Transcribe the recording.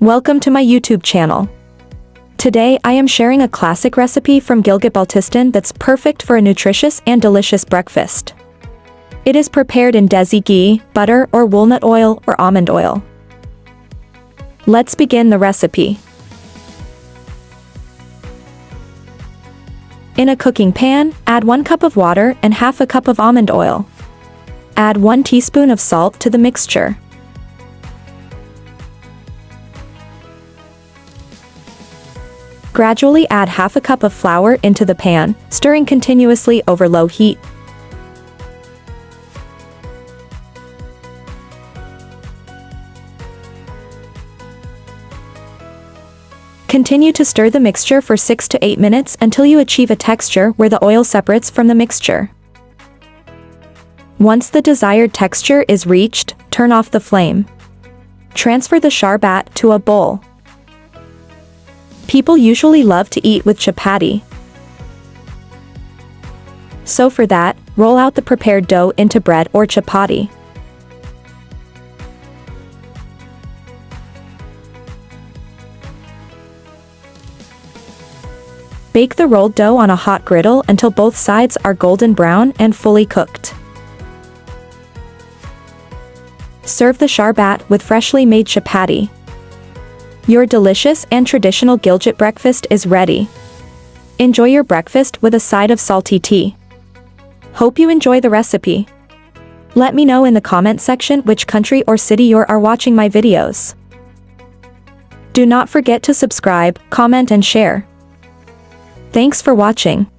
Welcome to my YouTube channel. Today I am sharing a classic recipe from Gilgit Baltistan that's perfect for a nutritious and delicious breakfast. It is prepared in desi ghee, butter or walnut oil or almond oil. Let's begin the recipe. In a cooking pan, add 1 cup of water and half a cup of almond oil. Add 1 teaspoon of salt to the mixture. Gradually add half a cup of flour into the pan, stirring continuously over low heat. Continue to stir the mixture for 6 to 8 minutes until you achieve a texture where the oil separates from the mixture. Once the desired texture is reached, turn off the flame. Transfer the sharbat to a bowl. People usually love to eat with chapati. So for that, roll out the prepared dough into bread or chapati. Bake the rolled dough on a hot griddle until both sides are golden brown and fully cooked. Serve the sharbat with freshly made chapati. Your delicious and traditional Gilgit breakfast is ready. Enjoy your breakfast with a side of salty tea. Hope you enjoy the recipe. Let me know in the comment section which country or city you are watching my videos. Do not forget to subscribe, comment and share. Thanks for watching.